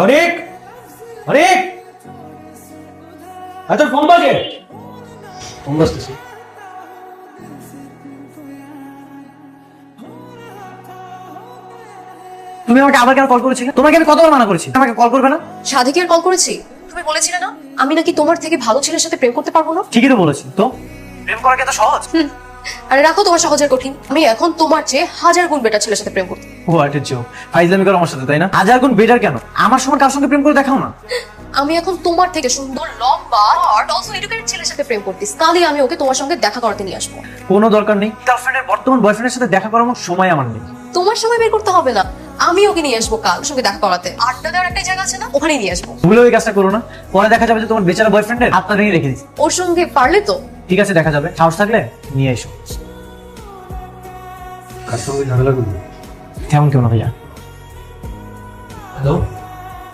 অনেক অনেক আচ্ছা ফোন বাজে ফোন বাজতেছে। তুমি আমাকে আবার কেন কল করেছিলে? তোমাকে আমি কতবার মানা করেছি আমাকে কল করবে না? সাদিকে আর কল করেছি? তুমি বলেছিলে না আমি নাকি তোমার থেকে ভালো ছেলের সাথে প্রেম করতে পারবো না? ঠিকই তো বলেছি। তো প্রেম করা কি এত সহজ? আরে রাখো তোমার সহজের কঠিন। আমি এখন তোমার চেয়ে 1000 গুণ বেটার ছেলের সাথে প্রেম করতে। What a joke. ফাইজলামি করো আমার সাথে, তাই না? হাজার গুণ বেটার কেন? আমার সময় কার সঙ্গে প্রেম করে দেখাও না। আমি এখন তোমার থেকে সুন্দর লম্বা আর অলসো এডুকেটেড ছেলের সাথে প্রেম করতেছি। কালই আমি ওকে তোমার সঙ্গে দেখা করাতে নিয়ে আসবো। কোনো দরকার নেই। গার্লফ্রেন্ডের বর্তমান বয়ফ্রেন্ডের সাথে দেখা করার মতো সময় আমার নেই। তোমার সময় বের করতে হবে না, আমি ওকে নিয়ে আসবো কাল ওর সঙ্গে দেখা করাতে। আড্ডা দেওয়ার একটা জায়গা আছে না, ওখানেই নিয়ে আসবো। ভুলে ওই কাজটা করো না, পরে দেখা যাবে যে তোমার বেচারা বয়ফ্রেন্ডের হাতটা ভেঙে রেখে দিচ্ছে। ওর সঙ্গে পারলে তো ঠিক আছে, দেখা যাবে। সাহস থাকলে নিয়ে এসো। কার সঙ্গে ঝামেলা করবি? কেমন কেমন ভাইয়া? হ্যালো,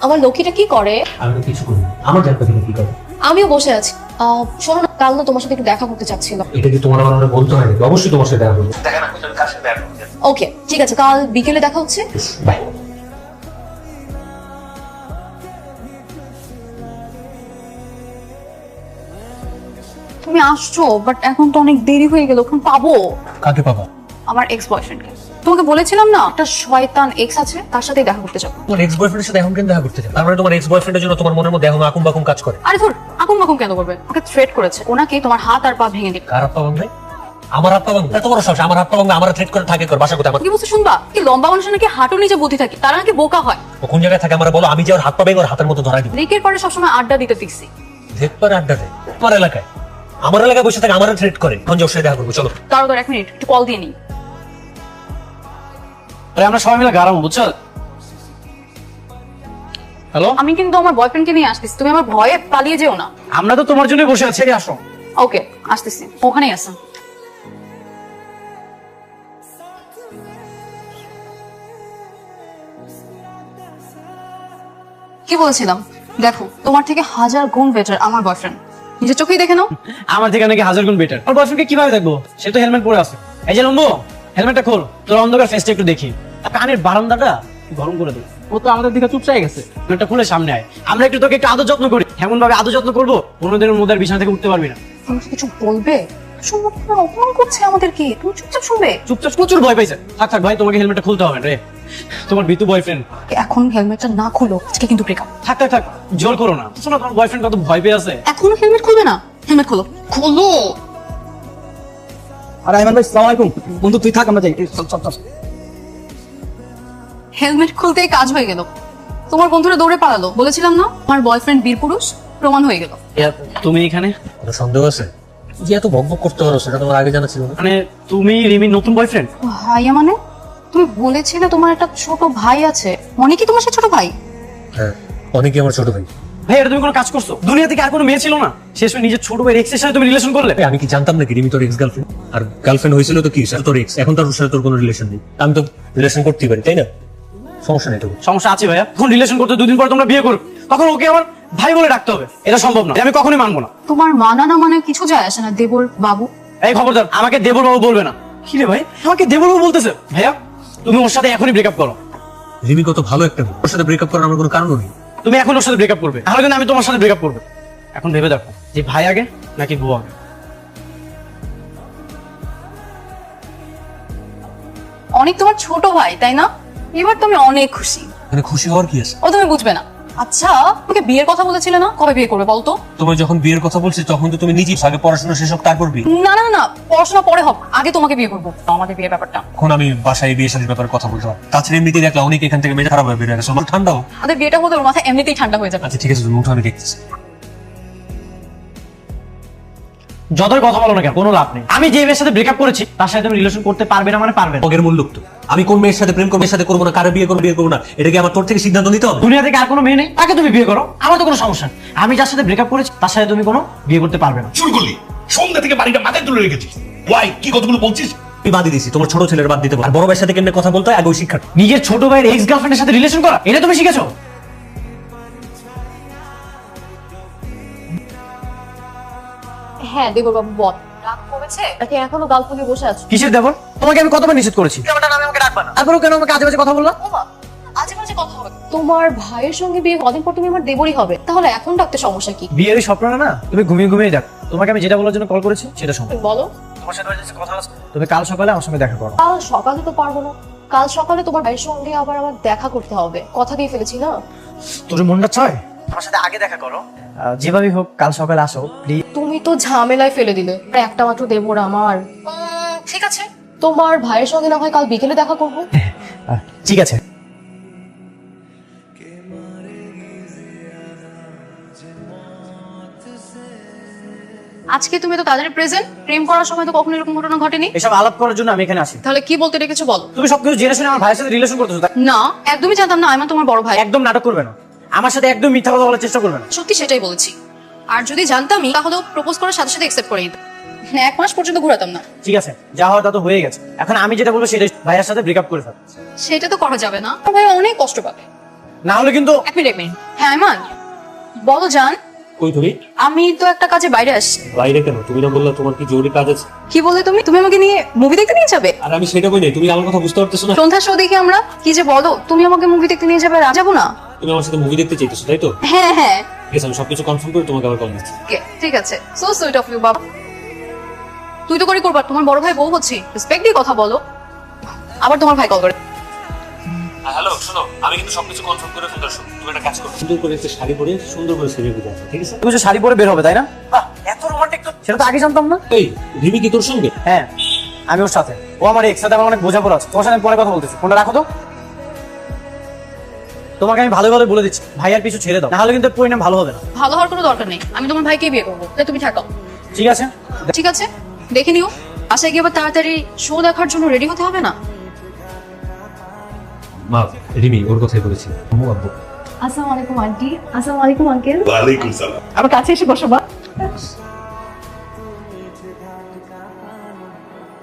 আমার লক্ষ্মীটা কি করে? আমি তো কিছু করি না। আমার জানতে তুমি কি করো? আমিও বসে আছি। শোনো না, কাল না তোমার সাথে একটু দেখা করতে চাচ্ছিল। এটা কি তোমার আমার বলতে হয় নাকি? অবশ্যই তোমার সাথে দেখা করবো। দেখা না করলে কার সাথে দেখা করবো? ওকে ঠিক আছে, কাল বিকেলে দেখা হচ্ছে। বাই। তুমি আসছো, বাট এখন তো অনেক দেরি হয়ে গেল। এখন পাবো কাকে পাবা? আমার এক্স বয়ফ্রেন্ডকে। তোমাকে বলেছিলাম না একটা শয়তান এক্স আছে, তার সাথেই দেখা করতে যাবো। তোমার এক্স বয়ফ্রেন্ডের সাথে এখন কেন দেখা করতে যাও? তার মানে তোমার এক্স বয়ফ্রেন্ডের জন্য তোমার মনের মধ্যে এখন আকুম বাকুম কাজ করে। আরে ধর, আকুম বাকুম কেন করবে? ওকে থ্রেট করেছে, ওনাকে তোমার হাত আর পা ভেঙে দিবে। কার হাত পা ভাঙবে? আমার হাত পা ভাঙবে? এত বড় সাহস! আমার হাত পা ভাঙবে? আমার থ্রেট করে থাকে কর বাসা কোথায়? আমার কি বলছো শুনবা? কি লম্বা মানুষের নাকি হাঁটুর নিচে বুদ্ধি থাকে, তারা নাকি বোকা হয়। ও কোন জায়গায় থাকে আমার বলো, আমি যে ওর হাত পা ভেঙে ওর হাতের মতো ধরাই দিব। ব্রেকের পরে সবসময় আড্ডা দিতে দেখছি। দেখবার আড্ডা দেয় আমার এলাকায়। আমার এলাকায় বসে থাকে, আমার থ্রেট করে। এখন যে ওর সাথে দেখা করবো, চলো। দাঁড়ো দাঁড়ো, 1 মিনিট, একটু কল দিয়ে নিই। আরে আমরা সবাই মিলে গারাম, বুঝছো? হ্যালো, আমি কিন্তু আমার বয়ফ্রেন্ডকে নিয়ে আসতেছি, তুমি আমার ভয়ে পালিয়ে যেও না। আমরা তো তোমার জন্যই বসে আছি, আসো। ওকে, আসতেছি, ওখানেই আসো। কি বলছিলাম, দেখো তোমার থেকে 1000 গুণ বেটার আমার বয়ফ্রেন্ড। নিজের চোখেই দেখে নাও। আমার থেকে নাকি হাজার গুণ বেটার। আমার বয়ফ্রেন্ডকে কিভাবে দেখবো? সে তো হেলমেট পরে আছে। এই যে লম্বু, হেলমেটটা খোল, তোর অন্ধকার ফেসটা একটু দেখি। কানের বারান্দাটা গরম করে দে। ও তো আমাদের দিকে চুপচাই গেছে। হেলমেটটা খুলে সামনে আয়, আমরা একটু তোকে একটু আদর যত্ন করি। এমন ভাবে আদর যত্ন করবো, 15 দিনের মধ্যে আর বিছানা থেকে উঠতে পারবি না। তুমি কিছু বলবে? শুনবো, অপমান করছে আমাদেরকে, তুমি চুপচাপ শুনবে। চুপচাপ প্রচুর ভয় পাইছে। থাক থাক ভাই, তোমাকে হেলমেটটা খুলতে হবে রে। তোমার বিতু বয়ফ্রেন্ড। এখন হেলমেটটা না খুলো, আজকে কিন্তু ব্রেকআপ। থাক থাক থাক, জোর করো না। শোনো, তোমার বয়ফ্রেন্ড কত ভয় পেয়ে আছে। এখনো হেলমেট খুলবে না? হেলমেট খোলো, খোলো। আরে আইমান ভাই, আসসালামু আলাইকুম। বন্ধু তুই থাক, আমরা যাই। চল চল চল। হেলমেট খুলতেই কাজ হয়ে গেল। তোমার বন্ধুরা দৌড়ে পালালো। বলেছিলাম না আমার বয়ফ্রেন্ড বীর পুরুষ, প্রমাণ হয়ে গেল। তুমি এখানে? সন্দেহ আছে যে এত ভগভগ করতে পারো, সেটা তোমার আগে জানা ছিল না? মানে তুমি রিমির নতুন বয়ফ্রেন্ড? ভাইয়া মানে? তুমি বলেছিলে তোমার একটা ছোট ভাই আছে, মনে কি তোমার সে ছোট ভাই? হ্যাঁ, অনেকে আমার ছোট ভাই। ভাই, এটা তুমি কোনো কাজ করছো? দুনিয়া থেকে আর কোনো মেয়ে ছিল না? শেষ হয়ে নিজের ছোট ভাই এক্সের সাথে তুমি রিলেশন করলে? আমি কি জানতাম নাকি রিমি তোর এক্স গার্লফ্রেন্ড? আর গার্লফ্রেন্ড হয়েছিল তো কি, সেটা তোর এক্স। এখন তার সাথে তোর কোনো রিলেশন নেই। আমি তো রিলেশন করতেই পারি, তাই না? সমস্যা নেই তো। সমস্যা আছে ভাইয়া। এখন রিলেশন করতে 2 দিন পর তোমরা বিয়ে করো, তখন ওকে আমার ভাই বলে ডাকতে হবে? এটা সম্ভব না, আমি কখনোই মানবো না। তোমার মানা না মানে কিছু যায় আসে না দেবর বাবু। এই খবরদার, আমাকে দেবর বাবু বলবে না। কি রে ভাই, আমাকে দেবর বাবু বলতেছে? ভাইয়া, তুমি ওর সাথে এখনই ব্রেকআপ করো। রিমি কত ভালো একটা মেয়ে, ওর সাথে ব্রেকআপ করার আমার কোনো কারণ নেই। তুমি এখন ওর সাথে ব্রেকআপ করবে, তাহলে কিন্তু আমি তোমার সাথে ব্রেকআপ করবো। এখন ভেবে দেখো যে ভাই আগে নাকি বউ আগে। অনেক তোমার ছোট ভাই, তাই না? এবার তুমি অনেক খুশি। মানে খুশি হওয়ার কি আছে? ও তুমি বুঝবে না। আচ্ছা, তোমাকে বিয়ের কথা বলেছিলে না, কবে বিয়ে করবে বলতো? তোমার যখন বিয়ের কথা বলছি তখন তো তুমি নিজেই আগে পড়াশোনা শেষ হোক তারপর বিয়ে। না না না, পড়াশোনা পরে হোক, আগে তোমাকে বিয়ে করবো। আমাদের বিয়ের ব্যাপারটা এখন আমি বাসায় বিয়ে শাদীর ব্যাপারে কথা বলতে পারি। তাছাড়া এমনিতেই দেখলাম অনেক এখান থেকে মেয়ে খারাপ হয়ে বেরিয়ে গেছে। আমার ঠান্ডা হোক। আমাদের বিয়েটা হলে ওর মাথা এমনিতেই ঠান্ডা হয়ে যাবে। আচ্ছা ঠিক আছে, তুমি উঠো, আমি দেখতেছি। যতই কথা বলো না কেন, কোনো লাভ নেই। আমি যে মেয়ের সাথে ব্রেকআপ করেছি তার সাথে তুমি রিলেশন করতে পারবে না মানে পারবে না। মগের মূল্য তো আমি কোন মেয়ের সাথে প্রেম করবো, মেয়ের সাথে করবো না, কারে বিয়ে করবো না, এটা কি আমার তোর থেকে সিদ্ধান্ত নিতে হবে? দুনিয়া থেকে আর কোনো মেয়ে নেই, তাকে তুমি বিয়ে করো, আমার তো কোনো সমস্যা নেই। আমি যার সাথে ব্রেকআপ করেছি তার সাথে তুমি কোনো বিয়ে করতে পারবে না। শুরু করলি সন্ধ্যা থেকে বাড়িটা মাথায় তুলে রেখেছিস। ওয়াই কি কতগুলো বলছিস? আমি বাদ দিয়েছি, তোমার ছোট ছেলের বাদ দিতে পারো। আর বড় ভাইয়ের সাথে কেমনে কথা বলতে হয় আগে ওই শিক্ষা। নিজের ছোট ভাইয়ের এক্স গার্লফ্রেন্ডের সাথে রিলেশন করা, এটা তুমি শিখেছো? হ্যাঁ দেবর বাবু বল, রাগ করেছে নাকি এখনো গালফুলে বসে আছো? কিসের দেবর? তোমাকে আমি কতবার নিষেধ করেছি আমাকে ডাকবা না, তারপরেও কেন আমাকে আজে বাজে কথা বললা? ওমা, আজে বাজে কথা হবে। তোমার ভাইয়ের সঙ্গে বিয়ে কদিন পর তুমি আমার দেবরই হবে, তাহলে এখন ডাকতে সমস্যা কি? বিয়ের স্বপ্ন না তুমি ঘুমিয়ে ঘুমিয়ে দেখ। তোমাকে আমি যেটা বলার জন্য কল করেছি সেটা শোনো। বলো। তোমার সাথে যে কথা আছে, তুমি কাল সকালে আমার সঙ্গে দেখা করো। কাল সকালে তো পারবো না, কাল সকালে তোমার ভাইয়ের সঙ্গে আবার আমার দেখা করতে হবে, কথা দিয়ে ফেলেছি না। তোর মনটা চায় আমার সাথে আগে দেখা করো, যেভাবেই হোক কাল সকালে আসো প্লিজ। তুমি তো ঝামেলায় ফেলে দিলে, একটা মাত্র দেবর আমার। ঠিক আছে, তোমার ভাইয়ের সঙ্গে না হয় কাল বিকেলে দেখা করবো। ঠিক আছে। আজকে তুমি তো তাদের প্রেজেন্ট, প্রেম করার সময় তো কখনো এরকম ঘটনা ঘটেনি। এসব আলাপ করার জন্য আমি এখানে আসি। তাহলে কি বলতে রেখেছো বলো। তুমি সবকিছু জেনে শুনে আমার ভাইয়ের সাথে রিলেশন করতেছো, তাই? না, একদমই জানতাম না আইমান তোমার বড় ভাই। একদম নাটক করবে না, আমার সাথে একদম মিথ্যা কথা বলার চেষ্টা করবে না। সত্যি সেটাই বলেছি। আর যদি জানতামই তাহলে প্রপোজ করার সাথে সাথে অ্যাকসেপ্ট করে নিতাম। 1 মাস পর্যন্ত ঘোরাতাম না। ঠিক আছে, যা হওয়ার তা তো হয়ে গেছে। এখন আমি যেটা বলবো সেটা, ভাইয়ের সাথে ব্রেকআপ করে ফেল। সেটা তো করা যাবে না, আমার ভাই অনেক কষ্ট পাবে। না হলে কিন্তু। এক মিনিট। হ্যাঁ আইমান, বলো জান। কই তুমি? আমি তো একটা কাজে বাইরে আসছি। বাইরে কেন? তুমি না বললা তোমার কি জরুরি কাজ আছে? কি বললে তুমি? তুমি আমাকে নিয়ে মুভি দেখতে নিয়ে যাবে? আর আমি সেটা কই নাই, তুমি আমার কথা বুঝতে পারতেছো না? সন্ধ্যা শো দেখি আমরা। কি যে বলো, তুমি আমাকে মুভি দেখতে নিয়ে যাবে আর আমি যাবো না? তুমি আমার সাথে মুভি দেখতে চাইতেছো তাই তো? হ্যাঁ হ্যাঁ। ঠিক আছে, আমি সবকিছু কনফার্ম করে তোমাকে আবার কল দিচ্ছি। ওকে, ঠিক আছে। সো সুইট অফ ইউ বাবা। তুই তো করে করবা, তোমার বড় ভাই বউ হচ্ছি, রেসপেক্ট দিয়ে কথা বলো। আবার তোমার ভাই কল করে। হ্যালো, শোনো, আমি কিন্তু সবকিছু কনফার্ম করে ফেলতে আসো। তুমি একটা কাজ করো, সুন্দর করে একটা শাড়ি পরে সুন্দর করে সেজে গুজে আসো, ঠিক আছে? তুমি যে শাড়ি পরে বের হবে তাই না? বাহ, এত রোমান্টিক তো, সেটা তো আগে জানতাম না। এই রিমি কি তোর সঙ্গে? হ্যাঁ, আমি ওর সাথে। ও আমার এক্স, সাথে আমার অনেক বোঝাপড়া আছে। তোমার সাথে আমি পরে কথা বলতেছি, ফোনটা রাখো তো। তোমাকে আমি ভালো ভালো বলে দিচ্ছি, ভাইয়ার পিছু ছেড়ে দাও, না হলে কিন্তু এর পরিণাম ভালো হবে না। ভালো হওয়ার কোনো দরকার নেই, আমি তোমার ভাইকে বিয়ে করবো, তাই তুমি থাকো। ঠিক আছে? ঠিক আছে, দেখে নিও। আশা গিয়ে আবার তাড়াতাড়ি শো দেখার জন্য রেডি হতে হবে না? মা, রিমি ওর কথাই বলেছি। আম্মু আব্বু। আসসালামু আলাইকুম আন্টি। আসসালামু আলাইকুম আঙ্কেল। ওয়ালাইকুম সালাম। আমার কাছে এসে বসো মা।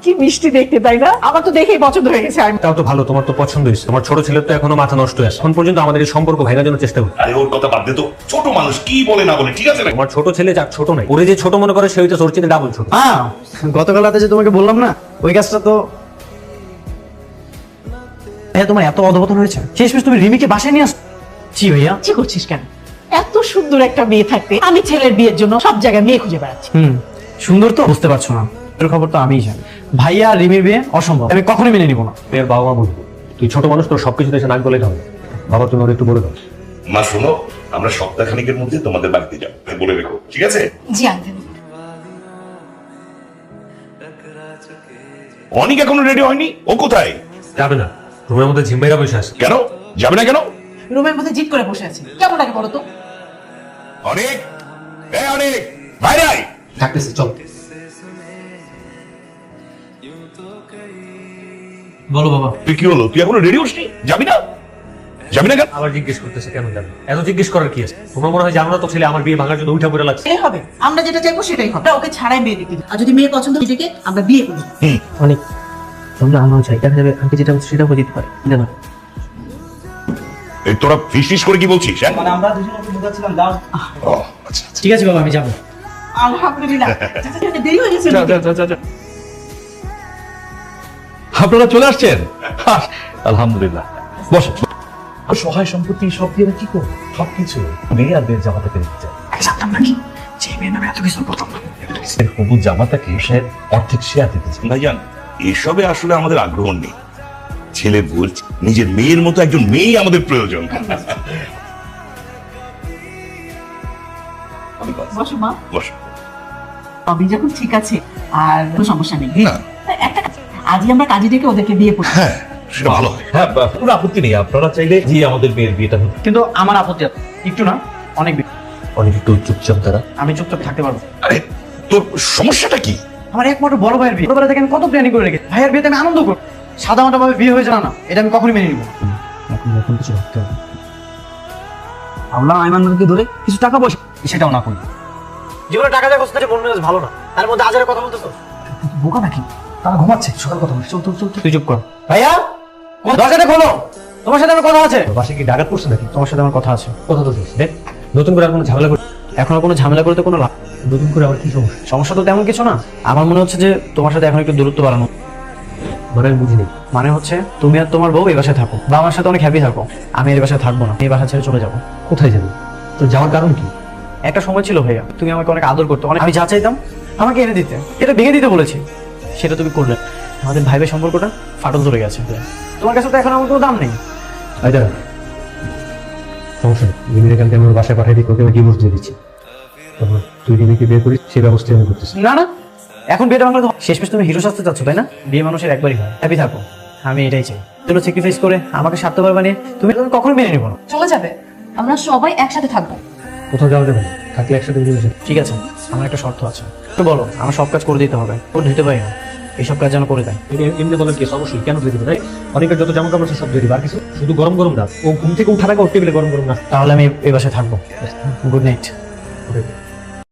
কি মিষ্টি দেখতে, তাই না? আমার তো দেখেই পছন্দ হয়ে গেছে। তাও তো ভালো, তোমার তো পছন্দ হয়েছে। তোমার ছোট ছেলে তো এখনো মাথা নষ্ট হয়ে আছে। এখন পর্যন্ত আমাদের এই সম্পর্ক ভাঙার জন্য চেষ্টা করি। আরে ওর কথা বাদ দে তো, ছোট মানুষ কি বলে না বলে, ঠিক আছে না? তোমার ছোট ছেলে যাক ছোট নাই, ওরে যে ছোট মনে করে সে হইতে ওর চেয়ে ডাবল ছোট। হ্যাঁ, গতকাল রাতে যে তোমাকে বললাম না, ওই কাজটা তো। হ্যাঁ, তোমার এত অধপতন হয়েছে, শেষমেশ তুমি রিমিকে বাসায় নিয়ে আস। জি ভাইয়া। কি করছিস কেন? এত সুন্দর একটা মেয়ে থাকতে আমি ছেলের বিয়ের জন্য সব জায়গায় মেয়ে খুঁজে বেড়াচ্ছি। সুন্দর তো বুঝতে পারছো না, এর খবর তো আমিই জানি। ভাইয়া আর রিমির বিয়ে অসম্ভব, আমি কখনোই মেনে নিব না। মেয়ের বাবা মা বলবো, তুই ছোট মানুষ, তোর সবকিছু দেশে নাক গলেই হবে। বাবা তুমি ওর একটু বলে দাও। মা শোনো, আমরা সপ্তাহখানেকের মধ্যে তোমাদের বাড়িতে যাবো, বলে রেখো, ঠিক আছে? জি আঙ্কেল। অনেক এখনো রেডি হয়নি, ও কোথায়? যাবে না, রুমের মধ্যে ঝিম্বাইরা বসে আছে। কেন যাবে না কেন? রুমের মধ্যে জিদ করে বসে আছি, কেমন লাগে বলো তো? অনেক, এই অনেক, বাইরে আয়। থাকতেছে, চল। বলো বাবা। তুই কি হলো, তুই এখনো রেডি হসনি? যাবি না? যাবি না কেন? আবার জিজ্ঞেস করতেছে কেন যাবে? এত জিজ্ঞেস করার কি আছে? তোমার মনে হয় জানো না তো ছেলে আমার বিয়ে ভাঙার জন্য উঠা পড়ে লাগছে? এই হবে, আমরা যেটা চাইবো সেটাই হবে। ওকে ছাড়াই বিয়ে দিতে, আর যদি মেয়ে পছন্দ নিজেকে আমরা বিয়ে করি। অনেক তোমরা আমার চাই, দেখা যাবে আগে যেটা হচ্ছে সেটা হয়ে যেতে পারে। না এই তোরা ফিস করে কি বলছিস? হ্যাঁ? মানে আমরা দুজন ওকে বোঝাচ্ছিলাম, দাও। ও, আচ্ছা আচ্ছা। ঠিক আছে বাবা, আমি যাবো। আলহামদুলিল্লাহ। দেরি হয়ে গেছে। আপনারা চলে আসছেন? আলহামদুলিল্লাহ, বসে। সহায় সম্পত্তি সব দিয়ে কি করবো? সবকিছু মেয়ে আর মেয়ের জামাতাকে দিতে চাই। জানতাম নাকি যে মেয়ের নামে এত কিছু বলতাম না। হবু জামাতাকে সে অর্ধেক শেয়ার দিতে চাই। ভাইজান, এসবে আসলে আমাদের আগ্রহ নেই। ছেলে বলছে নিজের মেয়ের মতো একজন মেয়ে আমাদের প্রয়োজন। বসো মা। বস। আমি যখন ঠিক আছে আর কোনো সমস্যা নেই। না, একটা কাজ, আজই আমরা কাজে ডেকে ওদেরকে বিয়ে করবো। হ্যাঁ সেটা ভালো হয়। হ্যাঁ, কোনো আপত্তি নেই। আপনারা চাইলে যে আমাদের মেয়ের বিয়েটা হতো। কিন্তু আমার আপত্তি আছে, একটু না অনেক বেশি। অনেক একটু চুপচাপ তারা। আমি চুপচাপ থাকতে পারবো। আরে তোর সমস্যাটা কি? আমার একমাত্র বড় ভাইয়ের বিয়ে, ছোটবেলা থেকে আমি কত প্ল্যানিং করে রেখেছি। ভাইয়ের বিয়েতে আমি আনন্দ করব, সাদা মাটা ভাবে বিয়ে হয়ে যায় না, এটা আমি কখনোই মেনে নিব না। এখন কিছু ভাবতে হবে। আমরা আইমানকে ধরে কিছু টাকা পয়সা, সেটাও না করি। জীবনে টাকা দিয়ে বসতে মন মেজাজ ভালো না, তার মধ্যে আজের কথা বলতেছো। বোকা নাকি? তারা ঘুমাচ্ছে, সকাল কথা বলছে। চল চল চল, তুই চুপ কর। ভাইয়া, দরজাটা খোলো, তোমার সাথে আমার কথা আছে। বাসে কি ডাকাত পড়ছে নাকি? তোমার সাথে আমার কথা আছে। কথা তো শেষ। দেখ, নতুন করে আর কোনো ঝামেলা করে, এখন আর কোনো ঝামেলা করতে কোনো লাভ। নতুন করে আবার কি সমস্যা? সমস্যা তো তেমন কিছু না, আমার মনে হচ্ছে যে তোমার সাথে এখন একটু দূরত্ব বাড়ানো। মানে আমি বুঝিনি। মানে হচ্ছে তুমি আর তোমার বউ এই বাসায় থাকো বা আমার সাথে অনেক হ্যাপি থাকো, আমি এই বাসায় থাকবো না, এই বাসা ছেড়ে চলে যাবো। কোথায় যাবি? তোর যাওয়ার কারণ কি? একটা সময় ছিল ভাইয়া, তুমি আমাকে অনেক আদর করতে, অনেক আমি যা চাইতাম আমাকে এনে দিতে, এটা ভেঙে দিতে বলেছি, সেটা তুমি করলে। আমাদের ভাই ভাই সম্পর্কটা ফাটল ধরে গেছে। তোমার কাছে তো এখন আমার কোনো দাম নেই। আইদা সমস্যা নেই, রিমিকে কালকে আমার বাসায় পাঠিয়ে দিই, ওকে আমি ডিভোর্স দিয়ে দিচ্ছি। তারপর তুই রিমিকে বিয়ে করিস, সেই ব্যবস্থা আমি করতেছি। না না, এখন বিয়েটা ভাঙলে তো শেষমেশ তুমি হিরো সাজতে চাচ্ছ, তাই না? বিয়ে মানুষের একবারই হয়, হ্যাপি থাকো, আমি এটাই চাই। তুমি স্যাক্রিফাইস করে আমাকে স্বার্থপর বানিয়ে তুমি কখনো মেনে নিবো না। চলে যাবে, আমরা সবাই একসাথে থাকবো। কোথাও যাওয়া যাবে না, থাকলে একসাথে মিলে যাবে। ঠিক আছে, আমার একটা শর্ত আছে। তো বলো, আমার সব কাজ করে দিতে হবে, ও দিতে পারি না, এইসব কাজ যেন করে দেয়। এমনি বলেন কি অবশ্যই, কেন দিয়ে দিবে তাই? অনেকের যত জামা কাপড় আছে সব দিয়ে দিবে, আর কিছু শুধু গরম গরম দাও। ও ঘুম থেকে উঠার আগে ওর টেবিলে গরম গরম না। তাহলে আমি এই বাসায় থাকবো। Good night. ওকে।